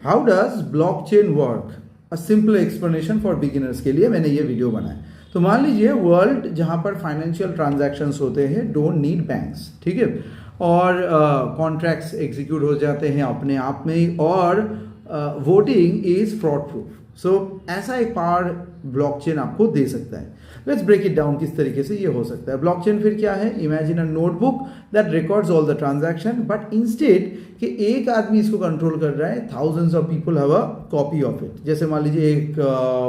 How does blockchain work, a simple explanation for beginners के लिए मैंने ये वीडियो बनाया। तो मान लीजिए वर्ल्ड जहाँ पर फाइनेंशियल ट्रांजैक्शंस होते हैं डोंट नीड बैंक्स, ठीक है, और कॉन्ट्रैक्ट्स एग्जीक्यूट हो जाते हैं अपने आप में ही, और वोटिंग इज फ्रॉड प्रूफ। सो ऐसा एक पावर ब्लॉकचेन आपको दे सकता है। लेट्स ब्रेक इट डाउन, किस तरीके से ये हो सकता है। ब्लॉकचेन फिर क्या है? Imagine a notebook that records all the transaction, but instead कि एक आदमी इसको कंट्रोल कर रहा है, thousands of people have a copy of it. जैसे मान लीजिए एक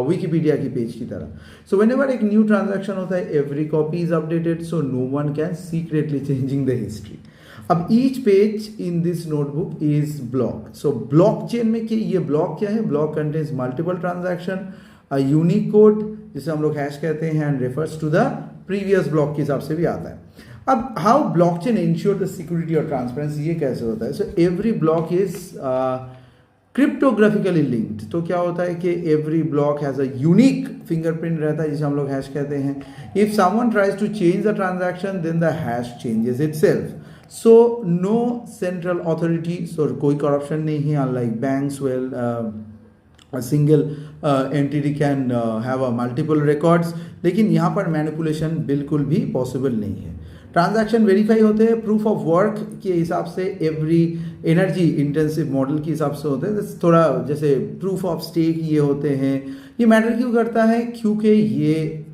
विकिपीडिया की पेज की तरह। सो व्हेनेवर एक न्यू ट्रांजैक्शन होता है, every copy is updated, so no one can secretly changing the history. अब each page in this notebook is block. So blockchain में ये ब्लॉक क्या है? Block contains multiple transaction, a unique code जिसे हम लोग हैश कहते हैं, and refers to the previous block के हिसाब से भी आता है। अब how blockchain ensure the security और ट्रांसपेरेंसी, ये कैसे होता है? So every block is cryptographically linked. तो क्या होता है कि every block has a unique fingerprint रहता है जिसे हम लोग हैश कहते हैं। If someone tries to change the transaction then the hash changes itself. So no central authority, so कोई करप्शन नहीं है, unlike banks well a single entity can have a multiple records। लेकिन यहाँ पर मैनिपुलेशन बिल्कुल भी पॉसिबल नहीं है। ट्रांजैक्शन वेरीफाई होते हैं प्रूफ ऑफ वर्क के हिसाब से, एवरी एनर्जी इंटेंसिव मॉडल के हिसाब से होते हैं। थोड़ा जैसे प्रूफ ऑफ स्टेक ये होते हैं। ये मैटर क्यों करता है? क्योंकि ये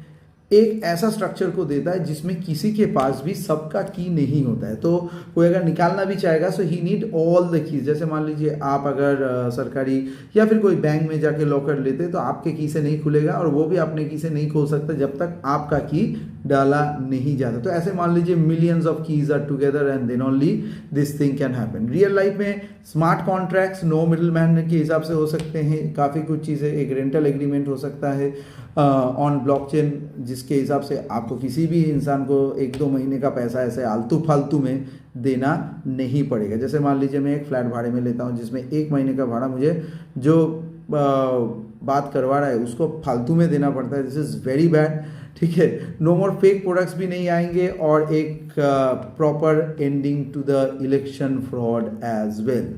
एक ऐसा स्ट्रक्चर को देता है जिसमें किसी के पास भी सबका की नहीं होता है। तो कोई अगर निकालना भी चाहेगा सो ही नीड ऑल द कीज। जैसे मान लीजिए आप अगर सरकारी या फिर कोई बैंक में जाके लॉकर लेते तो आपके की से नहीं खुलेगा, और वो भी अपने की से नहीं खोल सकता जब तक आपका की डाला नहीं जाता। तो ऐसे मान लीजिए millions of keys are together and then only this thing can happen. Real life में smart contracts no middle man के हिसाब से हो सकते हैं। काफ़ी कुछ चीज़ें, एक रेंटल एग्रीमेंट हो सकता है ऑन ब्लॉकचेन, जिसके हिसाब से आपको किसी भी इंसान को 1-2 महीने का पैसा ऐसे आलतू फालतू में देना नहीं पड़ेगा। जैसे मान लीजिए मैं एक फ्लैट भाड़े में लेता हूँ जिसमें 1 महीने का भाड़ा मुझे जो बात करवा रहा है उसको फालतू में देना पड़ता है। दिस इज़ वेरी बैड, ठीक है। नो मोर फेक प्रोडक्ट्स भी नहीं आएंगे, और एक proper ending to the election fraud as well.